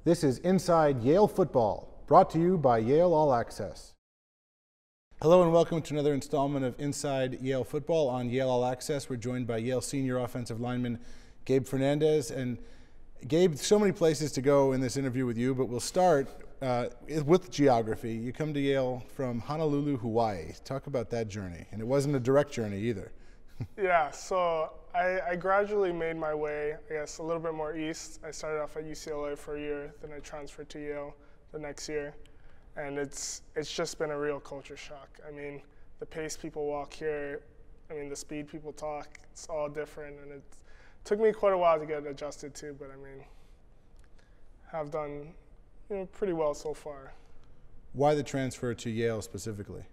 This is Inside Yale Football, brought to you by Yale All Access. Hello and welcome to another installment of Inside Yale Football on Yale All Access. We're joined by Yale senior offensive lineman Gabe Fernandez. And Gabe, so many places to go in this interview with you, but we'll start with geography. You come to Yale from Honolulu, Hawaii. Talk about that journey. And it wasn't a direct journey either. Yeah, so I gradually made my way, I guess, a little bit more east. I started off at UCLA for a year, then I transferred to Yale the next year. And it's just been a real culture shock. I mean, the pace people walk here, I mean, the speed people talk, it's all different. And it took me quite a while to get adjusted to, but I mean, have done pretty well so far. Why the transfer to Yale specifically?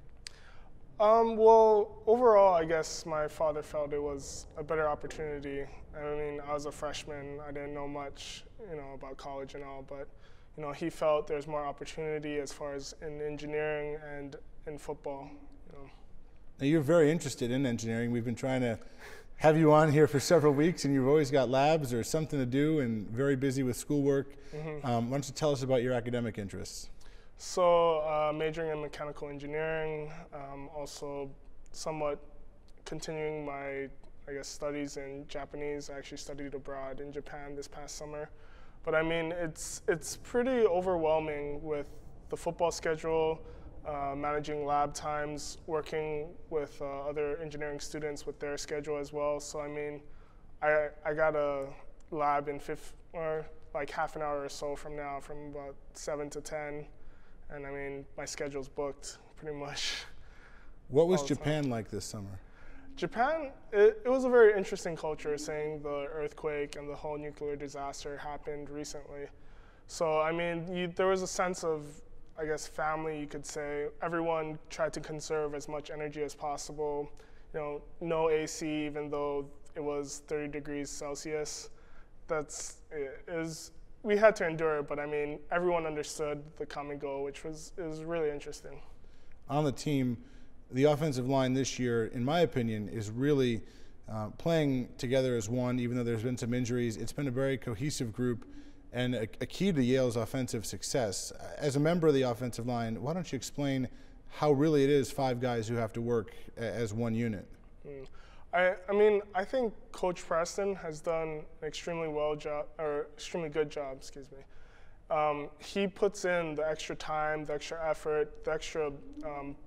Well, overall, I guess my father felt it was a better opportunity. I mean, I was a freshman. I didn't know much, about college and all, but, he felt there's more opportunity as far as in engineering and in football. Now, you're very interested in engineering. We've been trying to have you on here for several weeks, and you've always got labs or something to do and very busy with schoolwork. Why don't you tell us about your academic interests? So majoring in mechanical engineering, also somewhat continuing my, studies in Japanese. I actually studied abroad in Japan this past summer. But I mean, it's pretty overwhelming with the football schedule, managing lab times, working with other engineering students with their schedule as well. So I mean, I got a lab in like half an hour or so from now, from about 7 to 10. And I mean, my schedule's booked pretty much. What was Japan like this summer? Japan, it was a very interesting culture, saying the earthquake and the whole nuclear disaster happened recently. So I mean, there was a sense of, family, you could say. Everyone tried to conserve as much energy as possible. No AC, even though it was 30 degrees Celsius. We had to endure it, but I mean, everyone understood the common goal, which was really interesting. On the team, the offensive line this year, in my opinion, is really playing together as one, even though there's been some injuries. It's been a very cohesive group and a key to Yale's offensive success. As a member of the offensive line, why don't you explain how really it is 5 guys who have to work as one unit? I think Coach Preston has done an extremely good job, excuse me. He puts in the extra time, the extra effort, the extra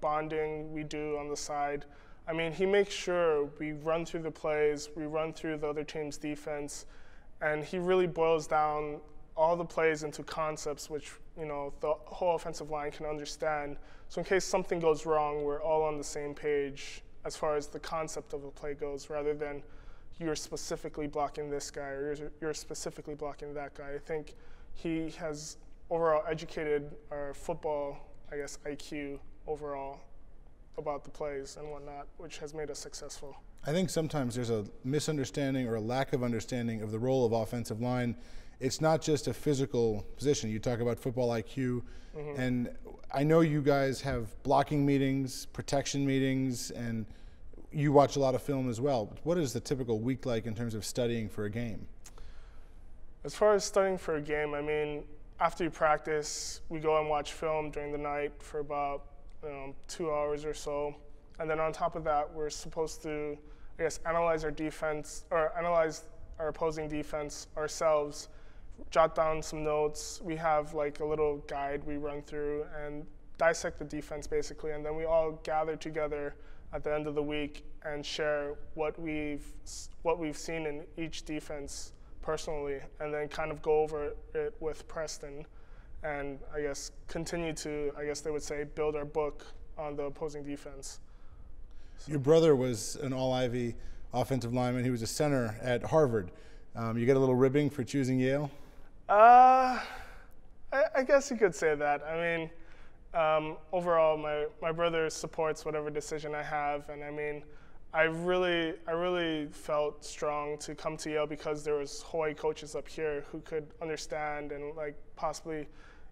bonding we do on the side. I mean, he makes sure we run through the plays, we run through the other team's defense, and he really boils down all the plays into concepts which, the whole offensive line can understand. So in case something goes wrong, we're all on the same page as far as the concept of a play goes, rather than you're specifically blocking this guy or you're specifically blocking that guy. I think he has overall educated our football, IQ overall about the plays and whatnot, which has made us successful. I think sometimes there's a misunderstanding or a lack of understanding of the role of offensive line. It's not just a physical position. You talk about football IQ, and I know you guys have blocking meetings, protection meetings, and you watch a lot of film as well. What is the typical week like in terms of studying for a game? As far as studying for a game, I mean, after you practice, we go and watch film during the night for about 2 hours or so. And then on top of that, we're supposed to, analyze our defense, or analyze our opposing defense ourselves, jot down some notes. We have like a little guide we run through and dissect the defense basically, and then we all gather together at the end of the week and share what we've seen in each defense personally, and then kind of go over it with Preston, and continue to, they would say, build our book on the opposing defense. So. Your brother was an all-Ivy offensive lineman. He was a center at Harvard. You get a little ribbing for choosing Yale? I guess you could say that. I mean, overall, my brother supports whatever decision I have, and I mean, I really felt strong to come to Yale because there was Hawaii coaches up here who could understand and possibly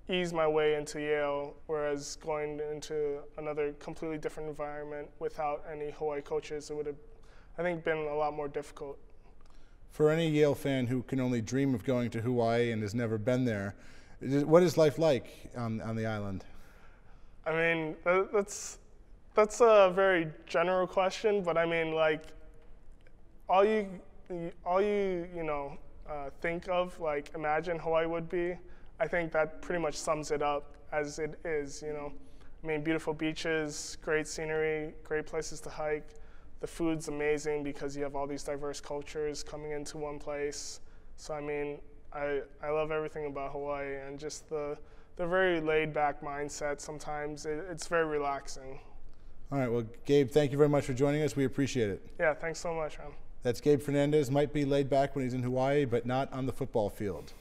ease my way into Yale, whereas going into another completely different environment without any Hawaii coaches, it would have, I think, been a lot more difficult. For any Yale fan who can only dream of going to Hawaii and has never been there, What is life like on the island? I mean, that's a very general question, but I mean, like, all you think of, like, imagine Hawaii would be, I think that pretty much sums it up as it is, you know. I mean, beautiful beaches, great scenery, great places to hike. The food's amazing because you have all these diverse cultures coming into one place. So I mean, I love everything about Hawaii, and just the very laid-back mindset. Sometimes it's very relaxing. All right, well, Gabe, thank you very much for joining us. We appreciate it. Yeah, thanks so much, man. That's Gabe Fernandez. Might be laid back when he's in Hawaii, but not on the football field.